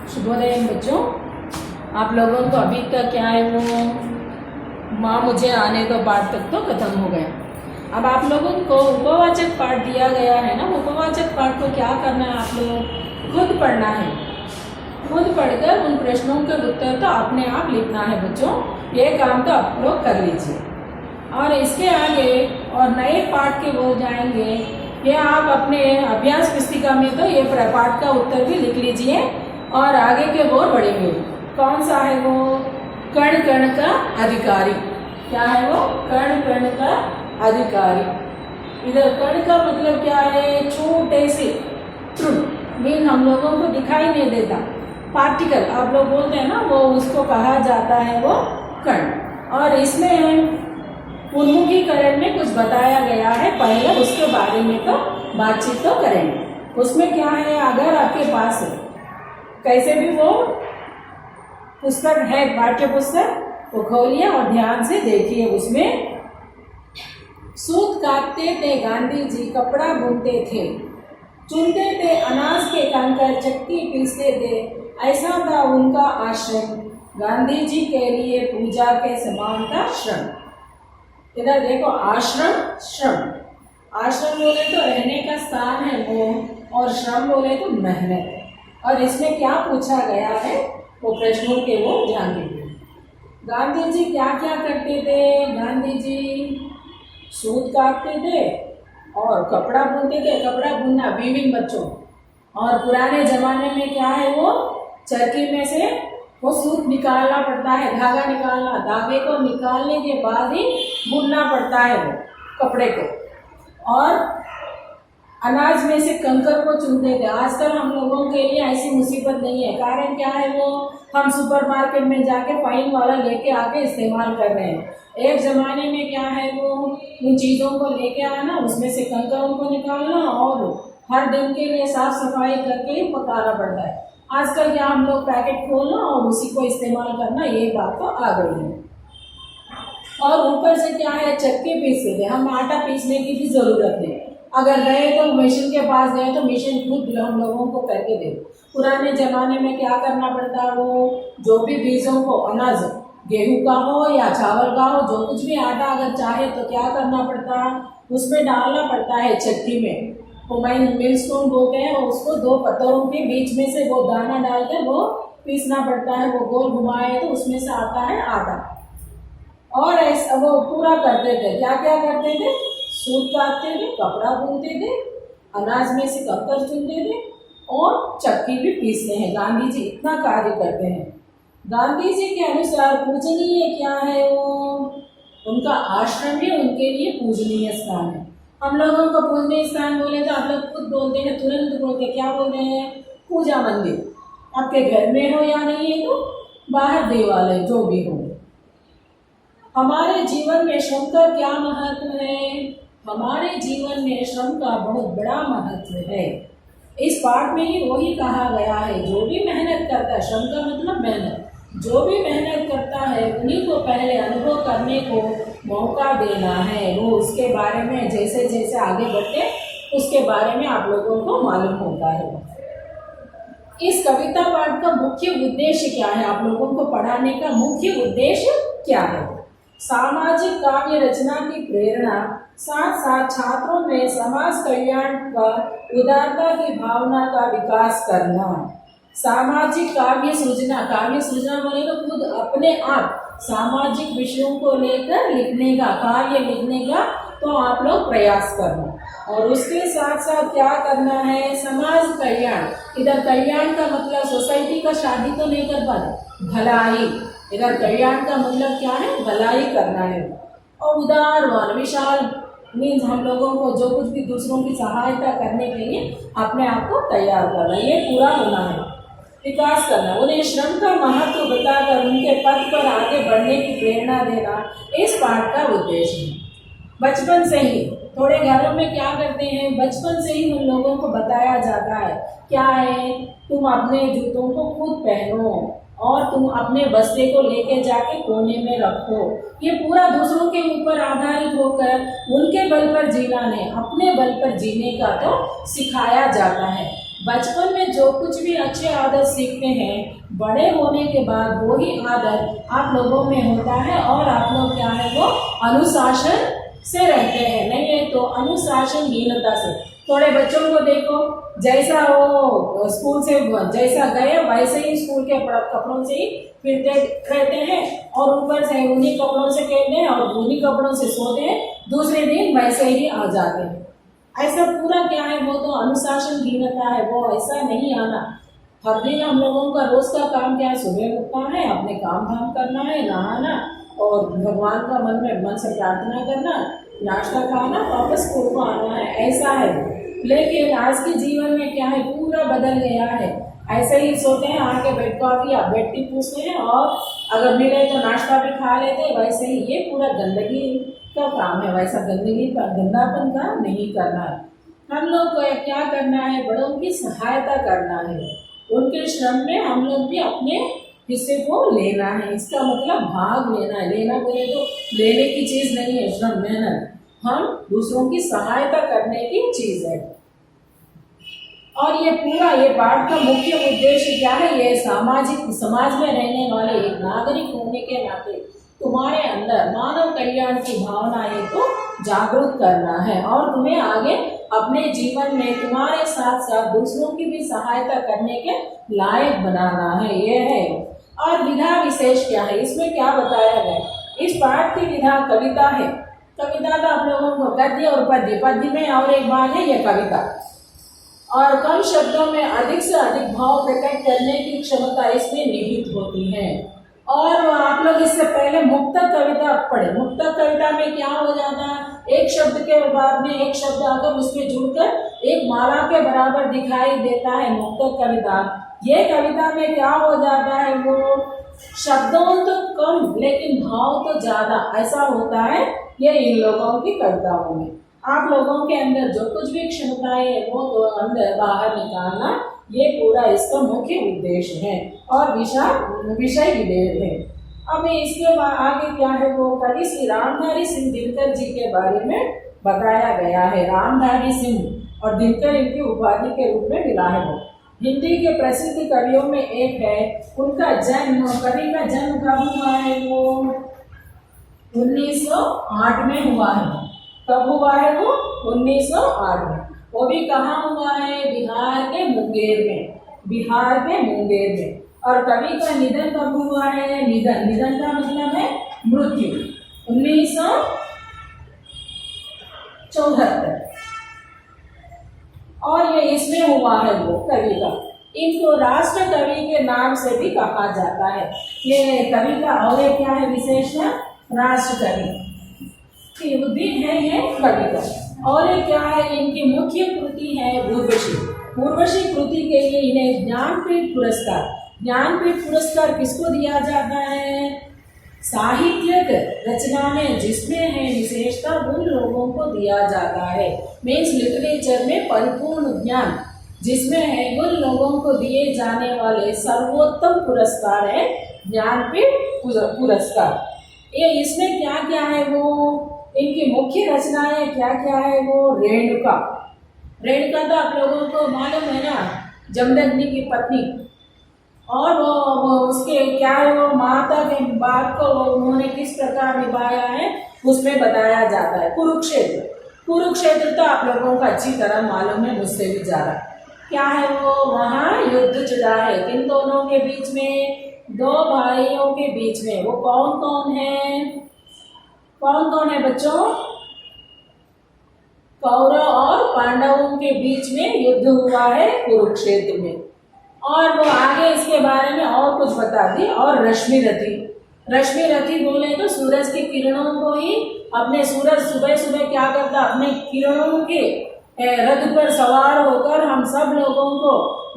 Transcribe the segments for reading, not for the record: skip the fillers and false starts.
शुभोदय बच्चों। आप लोगों को अभी तक क्या है वो माँ मुझे आने दो पाठ तक तो खत्म हो गया। अब आप लोगों को उपवाचक पाठ दिया गया है ना। उपवाचक पाठ को क्या करना है, आप लोग खुद पढ़ना है। खुद पढ़कर उन प्रश्नों के उत्तर तो अपने आप लिखना है बच्चों। ये काम तो आप लोग कर लीजिए। और इसके आगे और नए पाठ के वो जाएंगे, ये आप अपने अभ्यास पुस्तिका में तो ये पाठ का उत्तर भी लिख लीजिए और आगे के वो बढ़ेंगे। कौन सा है वो? कण कण का अधिकारी। क्या है वो? कण कण का अधिकारी। इधर कण का मतलब क्या है? छोटे से तृण, मीन हम लोगों को दिखाई नहीं देता, पार्टिकल आप लोग बोलते हैं ना, वो उसको कहा जाता है वो कण। और इसमें उन्मुखीकरण में कुछ बताया गया है, पहले उसके बारे में तो बातचीत तो करेंगे। उसमें क्या है, अगर आपके पास कैसे भी वो पुस्तक है, पाठ्य पुस्तक, वो खोलिए और ध्यान से देखिए। उसमें सूत काटते थे गांधी जी, कपड़ा बुनते थे, चुनते थे अनाज के कंकर, चक्की पीसते थे, ऐसा था उनका आश्रम, गांधी जी के लिए पूजा के समान था श्रम। इधर देखो, आश्रम, श्रम। आश्रम बोले तो रहने का स्थान है वो, और श्रम बोले तो मेहनत। और इसमें क्या पूछा गया है वो प्रश्नों के वो ध्यान दीजिए। गांधी जी क्या क्या करते थे? गांधी जी सूत काटते थे और कपड़ा बुनते थे। कपड़ा बुनना वीविंग बच्चों। और पुराने जमाने में क्या है वो, चरखी में से वो सूत निकालना पड़ता है, धागा निकालना, धागे को निकालने के बाद ही बुनना पड़ता है वो कपड़े को। और अनाज में से कंकर को चुनते थे। आजकल हम लोगों के लिए ऐसी मुसीबत नहीं है। कारण क्या है वो, हम सुपरमार्केट में जाके फाइन वाला लेके आके इस्तेमाल कर रहे हैं। एक ज़माने में क्या है वो, उन चीज़ों को लेके आना, उसमें से कंकरों को निकालना और हर दिन के लिए साफ सफाई करके ही पकाना पड़ता है। आजकल क्या, हम लोग पैकेट खोलना और उसी को इस्तेमाल करना, ये बात तो आ गई है। और ऊपर से क्या है, चक्की पीसते थे। हम आटा पीसने की भी ज़रूरत नहीं। अगर गए तो मशीन के पास गए तो मशीन खुद हम लोगों को करके दे। पुराने ज़माने में क्या करना पड़ता, वो जो भी बीजों को, अनाज गेहूं का हो या चावल का हो, जो कुछ भी आटा अगर चाहे तो क्या करना पड़ता, उसमें डालना पड़ता है चक्की में। वो मिल स्टोन बोलते हैं। उसको दो पत्थरों के बीच में से वो दाना डाल के वो पीसना पड़ता है। वो गोल घुमाए तो उसमें से आता है आटा। और ऐसा वो पूरा करते थे। क्या क्या करते थे? सूत काटते थे, कपड़ा बुनते थे, अनाज में से कंकर चुनते थे और चक्की भी पीसते हैं। गांधी जी इतना कार्य करते हैं। गांधी जी के अनुसार पूजनीय क्या है वो, उनका आश्रम भी उनके लिए पूजनीय स्थान है। हम लोगों को पूजनीय स्थान बोले तो आप लोग खुद बोलते हैं, तुरंत बोलते हैं, क्या बोलते हैं? पूजा मंदिर। आपके घर में हो या नहीं है तो बाहर देवालय, जो भी हो। हमारे जीवन में श्रम का क्या महत्व है? हमारे जीवन में श्रम का बहुत बड़ा महत्व है। इस पाठ में ही वही कहा गया है, जो भी मेहनत करता है, श्रम का मतलब मेहनत, जो भी मेहनत करता है उन्हीं को पहले अनुभव करने को मौका देना है। वो उसके बारे में जैसे जैसे आगे बढ़ते उसके बारे में आप लोगों को मालूम होता है। इस कविता पाठ का मुख्य उद्देश्य क्या है? आप लोगों को पढ़ाने का मुख्य उद्देश्य क्या है? सामाजिक काव्य रचना की प्रेरणा, साथ साथ छात्रों में समाज कल्याण का, उदारता की भावना का विकास करना। सामाजिक काव्य सृजना, काव्य सृजना बोले तो खुद अपने आप सामाजिक विषयों को लेकर लिखने का, काव्य लिखने का तो आप लोग प्रयास करना। और उसके साथ साथ क्या करना है? समाज कल्याण। इधर कल्याण का मतलब सोसाइटी का शादी तो नहीं कर पाते, भलाई। इधर कल्याण का मतलब क्या है? भलाई करना है। और उदार व विशाल मीन्स हम लोगों को जो कुछ भी दूसरों की सहायता करने के लिए अपने आप को तैयार करना, ये पूरा होना है। विकास करना, उन्हें श्रम का महत्व बताकर उनके पथ पर आगे बढ़ने की प्रेरणा देना इस पाठ का उद्देश्य है। बचपन से ही थोड़े घरों में क्या करते हैं, बचपन से ही उन लोगों को बताया जाता है क्या है, तुम अपने जूतों को खुद पहनो और तुम अपने बस्ते को लेके जाके कोने में रखो। ये पूरा दूसरों के ऊपर आधारित होकर उनके बल पर जीना नहीं, अपने बल पर जीने का तो सिखाया जाता है। बचपन में जो कुछ भी अच्छे आदत सीखते हैं, बड़े होने के बाद वही आदत आप लोगों में होता है और आप लोग क्या है वो अनुशासन से रहते हैं। नहीं है तो अनुशासनहीनता से। थोड़े बच्चों को देखो, जैसा वो स्कूल से जैसा गए वैसे ही स्कूल के कपड़ों से ही फिरते रहते हैं और ऊपर से उन्हीं कपड़ों से खेलते हैं और उन्हीं कपड़ों से सोते हैं, दूसरे दिन वैसे ही आ जाते हैं। ऐसा पूरा क्या है वो तो अनुशासनहीनता है, वो ऐसा नहीं आना। हर दिन हम लोगों का रोज का काम क्या है, सुबह उठना है, अपने काम धाम करना है, नहाना और भगवान का मन से प्रार्थना करना, नाश्ता खाना, वापस स्कूल को आना है, ऐसा है। लेकिन आज के जीवन में क्या है, पूरा बदल गया है। ऐसे ही सोते हैं, आके बेड कॉफी या बेड टी पूछते हैं और अगर मिले तो नाश्ता भी खा लेते हैं। वैसे ही ये पूरा गंदगी का काम है, वैसा गंदगी का गंदापन का नहीं करना है। हम लोग को क्या करना है, बड़ों की सहायता करना है, उनके श्रम में हम लोग भी अपने हिस्से को लेना है। इसका मतलब भाग लेना है। लेना बोले तो लेने की चीज नहीं है, श्रम मेहनत, हम दूसरों की सहायता करने की चीज है। और ये पूरा ये पाठ का मुख्य उद्देश्य क्या है, ये समाज में रहने वाले एक नागरिक होने के नाते तुम्हारे अंदर मानव कल्याण की भावनाएं को जागरूक करना है और तुम्हें आगे अपने जीवन में तुम्हारे साथ साथ दूसरों की भी सहायता करने के लायक बनाना है, ये है। और विधा विशेष क्या है, इसमें क्या बताया गया, इस पाठ की विधा कविता है। कविता तो आप लोगों को गद्य और पद्य, पद्य में और एक भाग है ये कविता, और कम शब्दों में अधिक से अधिक भाव प्रकट करने की क्षमता इसमें निहित होती है। और आप लोग इससे पहले मुक्तक कविता पढ़े। मुक्तक कविता में क्या हो जाता है, एक शब्द के बाद में एक शब्द आकर उसमें जुड़कर एक माला के बराबर दिखाई देता है मुक्तक कविता। ये कविता में क्या हो जाता है, वो शब्दों तो कम लेकिन भाव तो ज्यादा, ऐसा होता है ये इन लोगों की कविताओं में। आप लोगों के अंदर जो कुछ भी क्षमताएं है वो तो अंदर बाहर निकालना, ये पूरा इसका मुख्य उद्देश्य है और विषय विधेय है। अब इसके आगे क्या है, वो कवि श्री रामधारी सिंह दिनकर जी के बारे में बताया गया है। रामधारी सिंह और दिनकर इनकी उपाधि के रूप में मिला है। वो हिंदी के प्रसिद्ध कवियों में एक है। उनका जन्म, कवि का जन्म कब हुआ है, वो 1908 में हुआ है। कब हुआ है वो, 1908 में। वो भी कहाँ हुआ है, बिहार के मुंगेर में, बिहार के मुंगेर में। और कवि का निधन कब हुआ है, निधन का मतलब है मृत्यु, 1974। और ये इसमें हुआ है वो कवि का। इनको राष्ट्र कवि के नाम से भी कहा जाता है। ये कवि का और एक क्या है विशेषण, राष्ट्र कवि बुद्धि है ये कवि का। और एक क्या है, इनकी मुख्य कृति है उर्वशी। उर्वशी कृति के लिए इन्हें ज्ञानपीठ पुरस्कार, ज्ञानपीठ पुरस्कार किसको दिया जाता है, साहित्यिक रचना में जिसमें है विशेषता उन लोगों को दिया जाता है। मीन्स लिटरेचर में परिपूर्ण ज्ञान जिसमें है उन लोगों को दिए जाने वाले सर्वोत्तम पुरस्कार है ज्ञानपीठ पुरस्कार। ये इसमें क्या क्या है, वो इनकी मुख्य रचनाएं क्या क्या है, वो रेणुका। रेणुका तो आप लोगों को मालूम है ना, जमदग्नि की पत्नी। और वो उसके क्या है, वो माता के बात को उन्होंने किस प्रकार निभाया है उसमें बताया जाता है। कुरुक्षेत्र, कुरुक्षेत्र तो आप लोगों को अच्छी तरह मालूम है, मुझसे भी ज्यादा। क्या है वो, वहाँ युद्ध छिड़ा है किन दोनों के बीच में, दो भाइयों के बीच में। वो कौन कौन है, कौन कौन है बच्चों, कौरव और पांडवों के बीच में युद्ध हुआ है कुरुक्षेत्र में। और वो आगे इसके बारे में और कुछ बता दी। और रश्मि रथी, रश्मि रथी बोले तो सूरज की किरणों को ही, अपने सूरज सुबह सुबह क्या करता, अपने किरणों के रथ पर सवार होकर हम सब लोगों को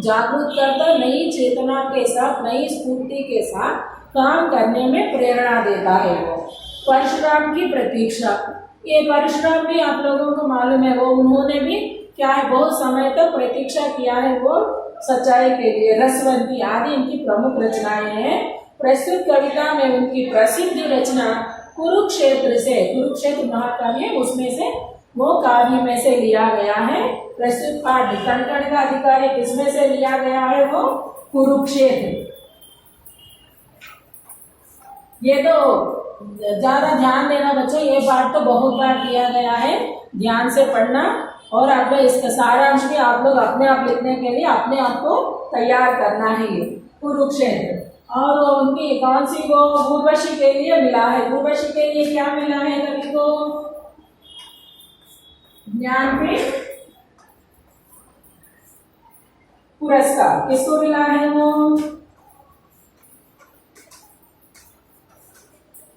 जागरूक करता, नई चेतना के साथ, नई स्फूर्ति के साथ काम करने में प्रेरणा देता है। वो परशुराम की प्रतीक्षा, ये परशुराम भी आप लोगों को मालूम है, वो उन्होंने भी क्या है बहुत समय तक प्रतीक्षा किया है वो सच्चाई के लिए। रसवंती आदि इनकी प्रमुख रचनाएं हैं। प्रस्तुत कविता में उनकी प्रसिद्ध रचना कुरुक्षेत्र से, कुरुक्षेत्र महाकाव्य उसमें से वो काव्य में से लिया गया है प्रस्तुत पाठ कण कण का अधिकारी किसमें से लिया गया है? वो कुरुक्षेत्र। ये तो ज्यादा ध्यान देना बच्चों, ये पाठ तो बहुत बार दिया गया है, ध्यान से पढ़ना। और अब इसका सारांश भी आप लोग अपने आप लिखने के लिए अपने आप को तैयार करना है। ये कुरुक्षेत्र, और उनकी कौन सी वो उर्वशी के लिए मिला है? उर्वशी के लिए क्या मिला है कवि को? ज्ञानपीठ पुरस्कार। किसको मिला है वो?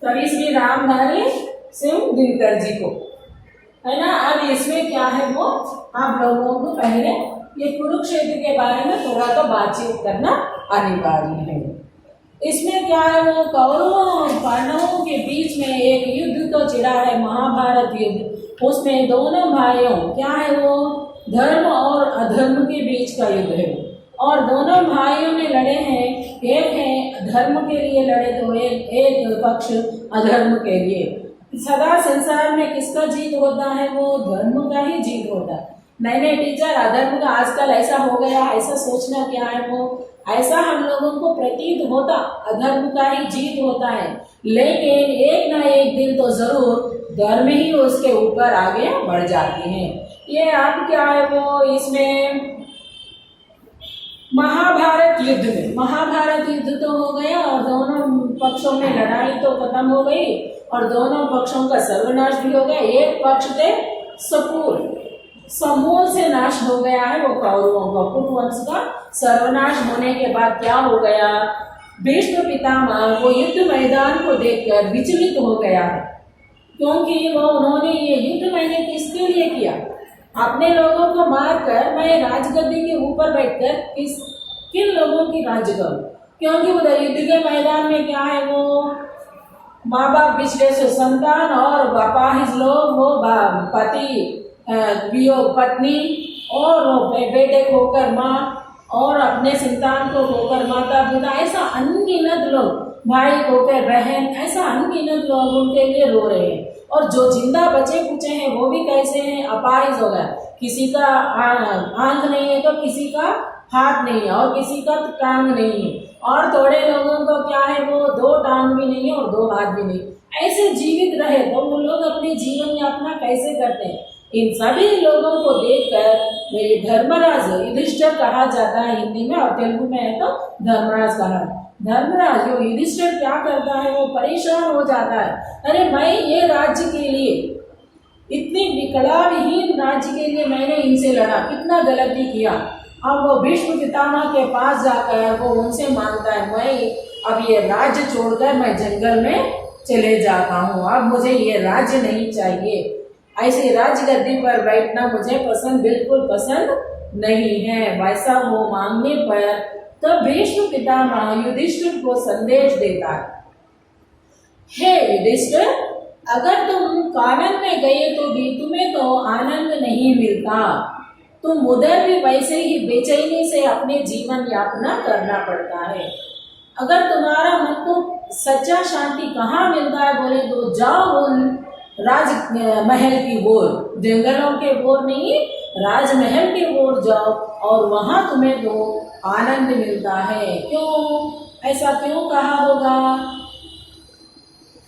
कवि श्री रामधारी सिंह दिनकर जी को, है ना। अब इसमें क्या है वो आप लोगों को पहले ये कुरुक्षेत्र के बारे में थोड़ा तो बातचीत करना अनिवार्य है। इसमें क्या है वो कौरवों और पांडवों के बीच में एक युद्ध तो छिड़ा है, महाभारत युद्ध। उसमें दोनों भाइयों क्या है वो धर्म और अधर्म के बीच का युद्ध है, और दोनों भाइयों ने लड़े हैं। एक है धर्म के लिए लड़े तो एक पक्ष अधर्म के लिए। सदा संसार में किसका जीत होता है? वो धर्म का ही जीत होता है। मैंने टीचर अधर्म का आजकल ऐसा हो गया, ऐसा सोचना क्या है वो, ऐसा हम लोगों को प्रतीत होता अधर्म का ही जीत होता है। लेकिन एक ना एक दिन तो जरूर धर्म ही उसके ऊपर आगे बढ़ जाती है। ये अब क्या है वो इसमें महाभारत युद्ध में, महाभारत युद्ध तो हो गया और दोनों पक्षों में लड़ाई तो खत्म हो गई और दोनों पक्षों का सर्वनाश भी हो गया। एक पक्ष थे समूल से नाश हो गया है वो कौरवों का, कुरुवंश का सर्वनाश होने के बाद क्या हो गया? भीष्म पितामह वो युद्ध मैदान को देखकर विचलित हो गया है, क्योंकि वो उन्होंने ये युद्ध मैंने किसके लिए किया? अपने लोगों को मारकर मैं राजगद्दी के ऊपर बैठकर किन लोगों की राज करूं? क्योंकि उधर युद्ध के मैदान में क्या है वो माँ बाप पिछले से संतान और अपाहिज लोग, वो पति वियोग पत्नी और बेटे खोकर माँ और अपने संतान को खोकर माता पिता, ऐसा अनगिनत लोग, भाई खोकर बहन, ऐसा अनगिनत लोग उनके लिए रो रहे हैं। और जो जिंदा बचे कुचे हैं वो भी कैसे हैं? अपाहिज हो गया, किसी का आंख नहीं है तो किसी का हाथ नहीं है और किसी का टांग नहीं है, और थोड़े लोगों को क्या है वो 2 टांग भी नहीं है और 2 हाथ भी नहीं। ऐसे जीवित रहे तो वो लोग अपने जीवन यापना कैसे करते हैं? इन सभी लोगों को देखकर मेरे धर्मराज, युधिष्ठिर कहा जाता है हिंदी में और तेलुगु में है तो धर्मराज कहा। धर्मराज जो युधिष्ठिर क्या करता है वो परेशान हो जाता है, अरे मैं ये राज्य के लिए, इतनी विकलाविहीन राज्य के लिए मैंने इनसे लड़ा, कितना गलती किया। अब वो भीष्म पितामह के पास जाकर वो उनसे मांगता है, मैं अब ये राज्य छोड़कर मैं जंगल में चले जाता हूँ, अब मुझे ये राज्य नहीं चाहिए, ऐसे राजगद्दी पर बैठना मुझे बिल्कुल पसंद नहीं है। वैसा वो मांगने पर तब भीष्म पितामह युधिष्ठिर को संदेश देता है, हे युधिष्ठिर, अगर तुम कानन में गए तो भी तुम्हें तो आनंद नहीं मिलता, तुम उधर भी वैसे ही बेचैनी से अपने जीवन यापना करना पड़ता है। अगर तुम्हारा मन को सच्चा शांति कहाँ मिलता है बोले तो जाओ उन राजमहल की ओर, जंगलों के ओर नहीं, राजमहल के ओर जाओ और वहां तुम्हें तो आनंद मिलता है। क्यों ऐसा क्यों कहा होगा?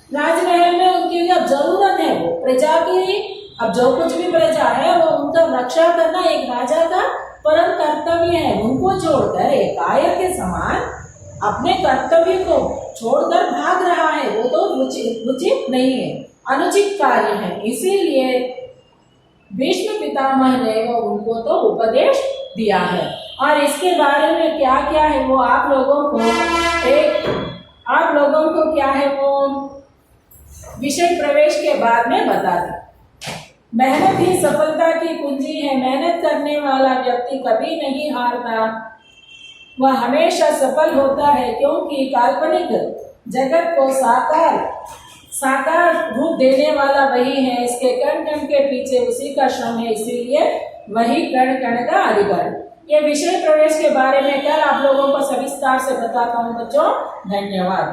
राजमहल में उनकी अब जरूरत है वो प्रजा की, अब जो कुछ भी प्रजा है वो उनका रक्षा करना एक राजा का परम कर्तव्य है। उनको छोड़कर एक कायर के समान अपने कर्तव्य को छोड़कर भाग रहा है, वो तो उचित नहीं है, अनुचित कार्य है। इसीलिए भीष्म पितामह ने वो उनको तो उपदेश दिया है। और इसके बारे में क्या क्या है वो आप लोगों को क्या है वो विषय प्रवेश के बाद में बता दें। मेहनत ही सफलता की कुंजी है, मेहनत करने वाला व्यक्ति कभी नहीं हारता, वह हमेशा सफल होता है, क्योंकि काल्पनिक जगत को साकार रूप देने वाला वही है, इसके कण कण के पीछे उसी का श्रम है, इसीलिए वही कण कण का अधिकार। ये विषय प्रवेश के बारे में कल आप लोगों को सविस्तार से बताता हूँ बच्चों। धन्यवाद।